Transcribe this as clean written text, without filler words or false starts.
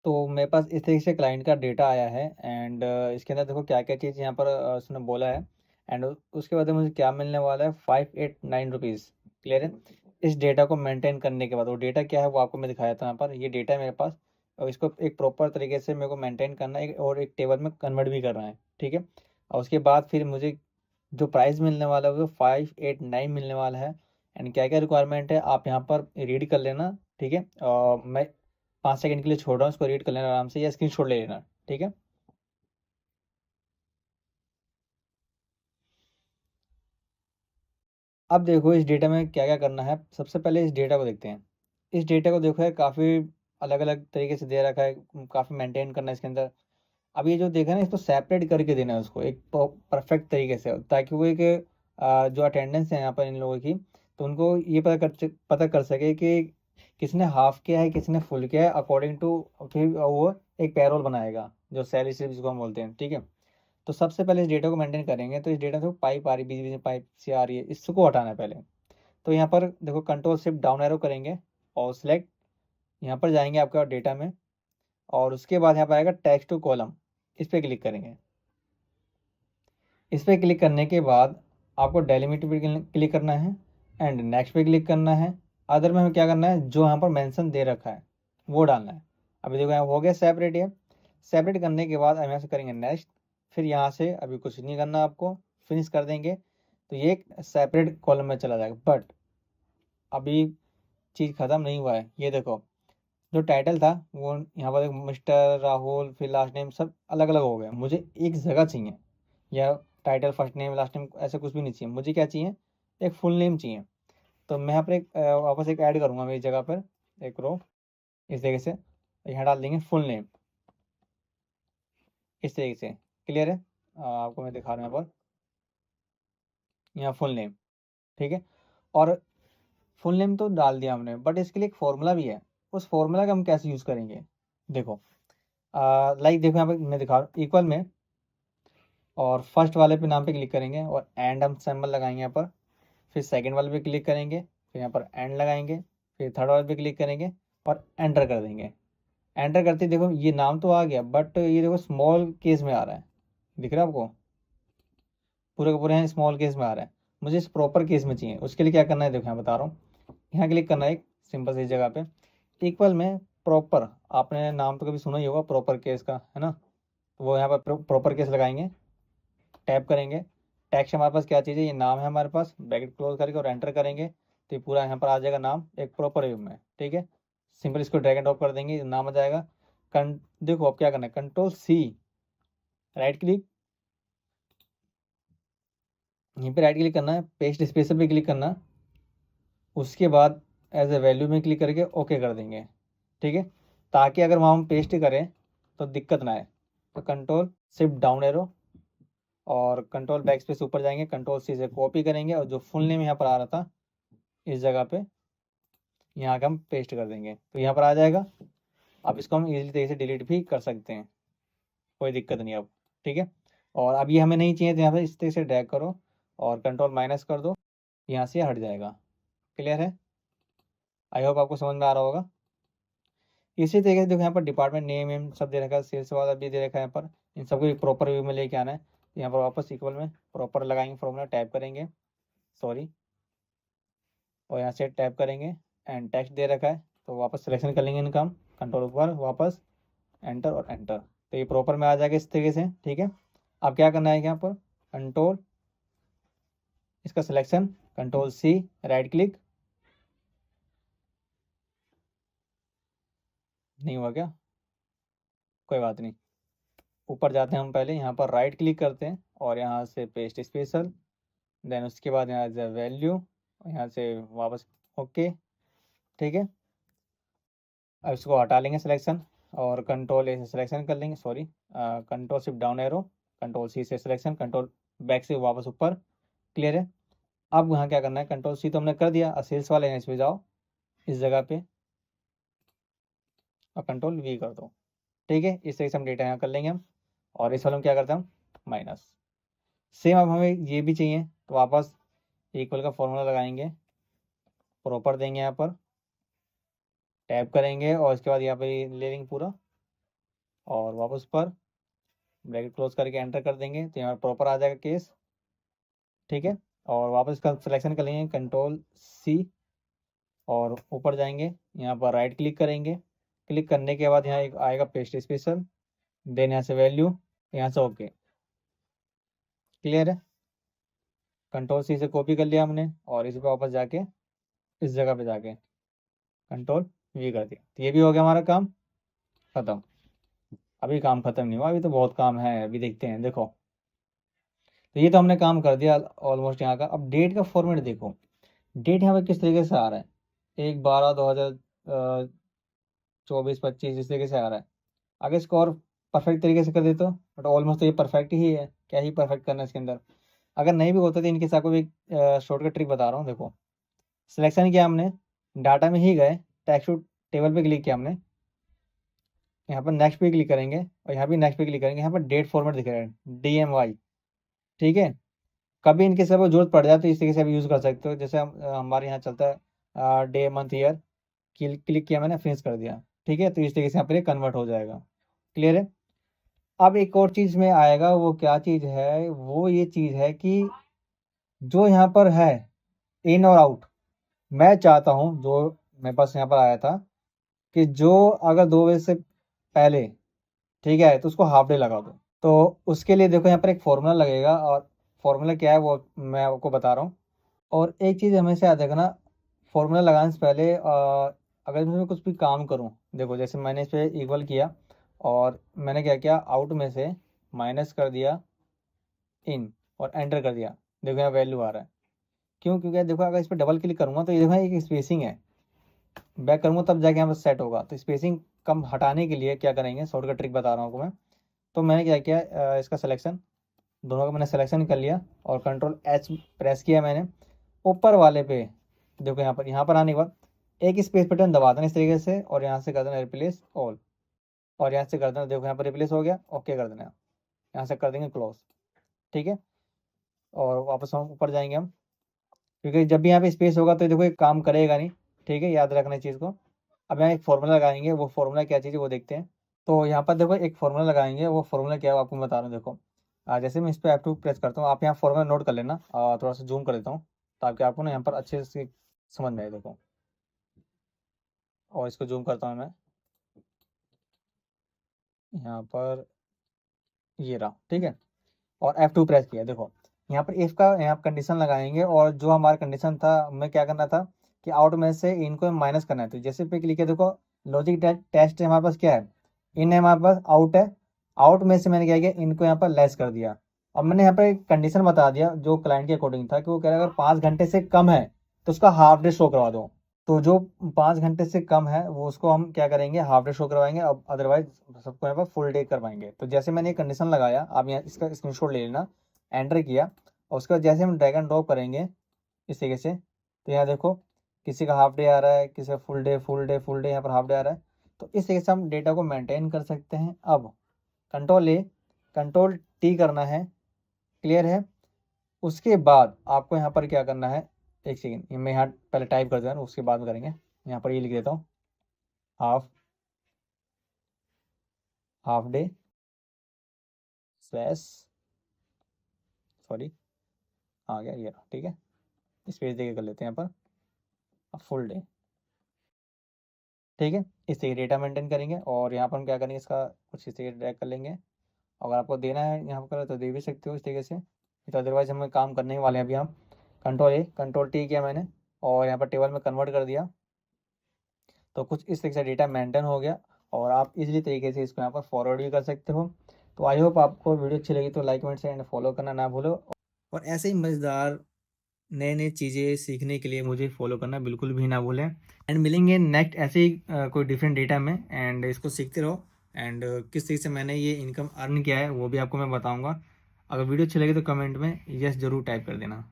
तो मेरे पास इस तरीके से क्लाइंट का डेटा आया है एंड इसके अंदर देखो क्या-क्या चीज़ यहाँ पर उसने बोला है एंड उसके बाद में मुझे क्या मिलने वाला है 589 रुपीज़। क्लियर है? इस डेटा को मेंटेन करने के बाद वो डेटा क्या है वो आपको मैं दिखाया था यहाँ पर। ये डेटा है मेरे पास और इसको एक प्रॉपर तरीके से मेरे को मेंटेन करना है और एक टेबल में कन्वर्ट भी करना है। ठीक है? और उसके बाद फिर मुझे जो प्राइस मिलने वाला है वो 589 मिलने वाला है एंड क्या-क्या रिक्वायरमेंट है आप यहाँ पर रीड कर लेना। ठीक है? मैं 5 सेकंड के लिए छोड़ रहा हूँ, इसको रीड कर लेना आराम से या स्क्रीनशॉट ले लेना, ठीक है? अब देखो इस डेटा में क्या-क्या करना है, सबसे पहले इस डेटा को देखते हैं। इस डेटा को देखो यार काफ़ी अलग-अलग तरीके से दे रखा है, काफ़ी मेंटेन करना है इसके अंदर। अब ये जो देखा है ना इसको सेपरेट करके देना है उसको एक परफेक्ट तरीके से ताकि वो एक जो अटेंडेंस है यहाँ पर इन लोगों की, तो उनको ये पता कर सके कि किसने हाफ़ किया है, किसने फुल किया है अकॉर्डिंग टू फिर वो एक पेरोल बनाएगा, जो सैलरी स्लिप जिसको हम बोलते हैं, ठीक है? तो सबसे पहले इस डेटा को मेंटेन करेंगे, तो इस डेटा से पाइप आ रही है, बीच-बीच में पाइप सी आ रही है, इसको हटाना है पहले। तो यहाँ पर देखो कंट्रोल शिफ्ट डाउन एरो करेंगे और सिलेक्ट यहाँ पर जाएँगे आपका डेटा में और उसके बाद यहाँ पर आएगा टेक्स्ट टू कॉलम, इस पे क्लिक करेंगे। इस पे क्लिक करने के बाद आपको डेलिमिट पे क्लिक करना है एंड नेक्स्ट पे क्लिक करना है। अदर में हमें क्या करना है, जो यहाँ पर मेंशन दे रखा है, वो डालना है। अभी देखो यहाँ हो गया सेपरेट ये। सेपरेट करने के बाद हम यहाँ से करेंगे नेक्स्ट, फिर यहाँ से अभी कुछ नहीं करना आपको, फिनिश कर देंगे, तो ये एक सेपरेट कॉलम में चला जाएगा। बट अभी चीज़ ख़त्म नहीं हुआ है, ये देखो जो टाइटल था वो यहाँ पर मिस्टर राहुल फिर लास्ट नेम सब अलग-अलग हो गए। मुझे एक जगह चाहिए या title first name last name ऐसा कुछ भी नहीं चाहिए। मुझे क्या चाहिए, एक फुल नेम चाहिए। तो मैं यहाँ पर एक वापस एक ऐड करूँगा मैं इस जगह पर एक रो इस तरीके से, यहाँ डाल देंगे फुल नेम इस तरीके से। क्लियर है? आपको मैं दिखा रहा हूँ यहाँ पर, यहाँ फुल नेम, ठीक है? और फुल नेम तो डाल दिया हमने बट इसके लिए एक फ़ॉर्मूला भी है। उस फ़ॉर्मूला का हम कैसे यूज़ करेंगे? देखो लाइक देखो यहाँ पे मैं दिखा रहा हूँ इक्वल में और फर्स्ट वाले पे नाम पे क्लिक करेंगे और एंड हम सिंबल लगाएंगे यहाँ पर, फिर सेकंड वाले पे क्लिक करेंगे, फिर यहाँ पर एंड लगाएंगे, फिर थर्ड वाले पे क्लिक करेंगे और एंटर कर देंगे। एंटर करते ही देखो ये नाम तो आ गया बट ये देखो स्मॉल केस में आ रहा है, दिख रहा है आपको? पूरे का पूरे यहाँ स्मॉल केस में आ रहा है। मुझे इस प्रॉपर केस में चाहिए, उसके लिए क्या करना है देखो यहाँ बता रहा हूँ। यहाँ क्लिक करना है एक सिंपल सी जगह पे, इक्वल में प्रॉपर, आपने नाम तो कभी सुना ही होगा प्रॉपर केस का, है ना? तो वो यहाँ पर प्रॉपर केस लगाएंगे, टैप करेंगे। टेक्स्ट हमारे पास क्या चीज़ है, ये नाम है हमारे पास, ब्रैकेट क्लोज करके और एंटर करेंगे तो ये पूरा यहाँ पर आ जाएगा नाम एक प्रॉपर व्यू में, ठीक है? सिंपल इसको ड्रैग एंड ड्रॉप कर देंगे, नाम आ जाएगा। देखो अब क्या करना है, कंट्रोल सी, राइट क्लिक, यहीं पे राइट क्लिक करना है, पेस्ट स्पेशल पे क्लिक करना, उसके बाद एज ए वैल्यू में क्लिक करके ओके कर देंगे, ठीक है? ताकि अगर वहाँ हम पेस्ट करें तो दिक्कत ना आए। तो कंट्रोल शिफ्ट डाउन एरो और कंट्रोल बैक स्पेस ऊपर जाएंगे, कंट्रोल सी से कॉपी करेंगे और जो फुल नेम यहाँ पर आ रहा था इस जगह पे यहाँ का हम पेस्ट कर देंगे, तो यहाँ पर आ जाएगा। अब इसको हम इजीली तरीके से डिलीट भी कर सकते हैं, कोई दिक्कत नहीं अब, ठीक है? और अब ये हमें नहीं चाहिए तो यहाँ पर इस तरीके से ड्रैग करो और कंट्रोल माइनस कर दो, यहाँ से हट जाएगा। क्लियर है? आई होप आपको समझ में आ रहा होगा। इसी तरीके से देखो यहाँ पर डिपार्टमेंट नेम वेम सब दे रखा है, सेल्स वाला भी दे रखा है यहाँ पर, इन सबको एक प्रॉपर व्यू में लेके आना है। तो यहाँ पर वापस इक्वल में प्रॉपर लगाएंगे, फॉर्मूला टाइप करेंगे, सॉरी, और यहाँ से टैप करेंगे एंड टेक्स्ट दे रखा है तो वापस सिलेक्शन कर लेंगे इनका, कंट्रोल ऊपर वापस एंटर और एंटर, तो ये प्रॉपर में आ जाएगा इस तरीके से, ठीक है? अब क्या करना है यहाँ पर, कंट्रोल इसका selection, control C, right click, नहीं हुआ क्या? कोई बात नहीं, ऊपर जाते हैं हम, पहले यहाँ पर राइट क्लिक करते हैं और यहाँ से पेस्ट स्पेशल, देन उसके बाद यहाँ से वैल्यू, यहाँ से वापस ओके, ठीक है? अब इसको हटा लेंगे सिलेक्शन और कंट्रोल ए से सिलेक्शन कर लेंगे, sorry, control shift down arrow, control C से सिलेक्शन, कंट्रोल बैक से वापस ऊपर। क्लियर है? अब यहाँ क्या करना है, कंट्रोल सी तो हमने कर दिया, सेल्स वाले हैं, इसमें जाओ इस जगह पे और कंट्रोल वी कर दो, ठीक है? इस तरीके से हम डेटा यहाँ कर लेंगे हम, और इस वाले में क्या करते हैं हम, माइनस। सेम अब हमें ये भी चाहिए तो वापस इक्वल का फॉर्मूला लगाएंगे, प्रॉपर देंगे यहाँ पर, टैप करेंगे और इसके बाद यहाँ पे ले लेंगे पूरा और वापस पर ब्रैकेट क्लोज करके एंटर कर देंगे तो यहाँ पर प्रॉपर आ जाएगा केस, ठीक है। और वापस का सिलेक्शन कर लेंगे कंट्रोल C और ऊपर जाएंगे, यहाँ पर राइट क्लिक करेंगे। क्लिक करने के बाद यहाँ एक आएगा पेस्ट स्पेशल, देन यहाँ से वैल्यू, यहाँ से ओके। क्लियर है। कंट्रोल C से कॉपी कर लिया हमने और इस पर वापस जाके इस जगह पे जाके कंट्रोल V कर दिया, तो ये भी हो गया हमारा काम ख़त्म। अभी काम ख़त्म नहीं हुआ, अभी तो बहुत काम है, अभी देखते हैं। देखो तो ये तो हमने काम कर दिया ऑलमोस्ट यहाँ का। अब डेट का फॉर्मेट देखो, डेट यहाँ पे किस तरीके से आ रहा है, 1/12/2024-25 इस तरीके से आ रहा है। अगर इसको और परफेक्ट तरीके से कर दे तो, बट ऑलमोस्ट तो ये परफेक्ट ही है, क्या ही परफेक्ट करना है इसके अंदर। अगर नहीं भी होता तो इनके साथ को भी एक शॉर्टकट ट्रिक बता रहा हूँ। देखो सिलेक्शन किया हमने, डाटा में ही गए, टेक्स्ट टेबल पे क्लिक किया हमने, यहाँ पर नेक्स्ट पे क्लिक करेंगे और यहाँ भी नेक्स्ट पे क्लिक करेंगे। यहाँ पर डेट फॉर्मेट दिख रहा है DMY, ठीक है। कभी इनके सब जरूरत पड़ जाए तो इस तरीके से भी यूज़ कर सकते हो। जैसे हमारे यहाँ चलता है डे मंथ ईयर, क्लिक किया मैंने, फिनिश कर दिया, ठीक है। तो इस तरीके से यहाँ पर कन्वर्ट हो जाएगा। क्लियर है। अब एक और चीज़ में आएगा, वो क्या चीज़ है, वो ये चीज़ है कि जो यहाँ पर है इन और आउट, मैं चाहता हूँ, जो मेरे पास यहाँ पर आया था कि जो अगर 2 बजे से पहले, ठीक है, तो उसको हाफ डे लगा दो। तो उसके लिए देखो यहाँ पर एक फॉर्मूला लगेगा, और फॉर्मूला क्या है वो मैं आपको बता रहा हूँ। और एक चीज़ हमेशा याद रखना, फॉर्मूला लगाने से पहले अगर मैं कुछ भी काम करूँ, देखो जैसे मैंने इस पर इक्वल किया और मैंने क्या किया, आउट में से माइनस कर दिया इन और एंटर कर दिया, देखो यहाँ वैल्यू आ रहा है। क्यों? क्योंकि देखो अगर इस पर डबल क्लिक करूँगा तो ये देखो एक स्पेसिंग है, बैक करूँगा तब जाके यहाँ पर सेट होगा। तो स्पेसिंग कम हटाने के लिए क्या करेंगे, शॉर्टकट ट्रिक बता रहा हूँ आपको मैं। तो मैंने क्या किया, इसका सिलेक्शन, दोनों का मैंने सिलेक्शन कर लिया और कंट्रोल H प्रेस किया मैंने। ऊपर वाले पे देखो यहाँ पर आने के बाद एक स्पेस बटन दबा देना इस तरीके से, और यहाँ से कर देना रिप्लेस ऑल, और यहाँ से कर देना, देखो यहाँ पर रिप्लेस हो गया, ओके कर देना, यहाँ से कर देंगे क्लोज, ठीक है। और वापस हम ऊपर जाएंगे हम, क्योंकि जब भी यहाँ पे स्पेस होगा तो देखो एक काम करेगा नहीं, ठीक है, याद रखना इस चीज़ को। अब यहाँ एक फॉर्मूला लगाएंगे, वो फॉर्मूला क्या चीज़ है वो देखते हैं। तो यहाँ पर देखो एक फॉर्मूला लगाएंगे, वो फॉर्मूला क्या है वो आपको बता रहा हूँ। देखो जैसे मैं इस पर F2 प्रेस करता हूँ, आप यहाँ फॉर्मूला नोट कर लेना, थोड़ा सा जूम कर देता हूँ ताकि आपको ना यहाँ पर अच्छे से समझ में आए। देखो, और इसको जूम करता हूँ मैं, यहाँ पर ये रहा, ठीक है। और F2 प्रेस किया। देखो यहाँ पर इफ का यहाँ कंडीशन लगाएंगे, और जो हमारा कंडीशन था, हमें क्या करना था कि आउट में से इनको माइनस करना है। तो जैसे पे क्लिक है, देखो लॉजिक टेस्ट हमारे पास क्या है, इन है हमारे पास, आउट है, आउट में से मैंने क्या किया, इनको यहाँ पर लेस कर दिया। अब मैंने यहाँ पर एक कंडीशन बता दिया जो क्लाइंट के अकॉर्डिंग था, कि वो कह रहा है अगर 5 घंटे से कम है तो उसका हाफ डे शो करवा दो। तो जो 5 घंटे से कम है वो उसको हम क्या करेंगे, हाफ डे शो करवाएंगे। अब अदरवाइज सबको यहाँ पर फुल डे करवाएंगे। तो जैसे मैंने ये कंडीशन लगाया, आप यहाँ इसका स्क्रीनशॉट ले लेना, एंटर किया, और उसके बाद जैसे हम ड्रैग एंड ड्रॉप करेंगे इस तरीके से, तो यहाँ देखो किसी का हाफ डे आ रहा है, किसी का full day, full day, full day, यहाँ पर हाफ डे आ रहा है। तो इस तरीके से हम डेटा को मेंटेन कर सकते हैं। अब कंट्रोल A कंट्रोल T करना है। क्लियर है। उसके बाद आपको यहाँ पर क्या करना है, एक सेकेंड, मैं यहाँ पहले टाइप कर देता हूँ, उसके बाद में करेंगे। यहाँ पर ये लिख देता हूँ, हाफ डे स्लैश, सॉरी आ गया ये, ठीक है, स्पेस देके कर लेते हैं यहाँ पर फुल डे, ठीक है। इस तरीके डेटा मेंटेन करेंगे, और यहाँ पर हम क्या करेंगे, इसका कुछ इस तरीके ड्रैग कर लेंगे। अगर आपको देना है यहाँ पर तो दे भी सकते हो इस तरीके से, तो अदरवाइज हमें काम करने ही वाले हैं अभी हम। कंट्रोल A कंट्रोल T किया मैंने, और यहाँ पर टेबल में कन्वर्ट कर दिया। तो कुछ इस तरीके से डेटा मेंटेन हो गया, और आप इजीली तरीके से इसको यहाँ पर फॉरवर्ड भी कर सकते हो। तो आई होप आपको वीडियो अच्छी लगी तो like, comment, share and follow करना ना भूलो। और ऐसे ही मज़ेदार नए नए चीज़ें सीखने के लिए मुझे फॉलो करना बिल्कुल भी ना भूलें। एंड मिलेंगे नेक्स्ट ऐसे ही कोई डिफरेंट डेटा में, एंड इसको सीखते रहो। एंड किस तरीके से मैंने ये इनकम अर्न किया है वो भी आपको मैं बताऊँगा। अगर वीडियो अच्छी लगी तो कमेंट में यस ज़रूर टाइप कर देना।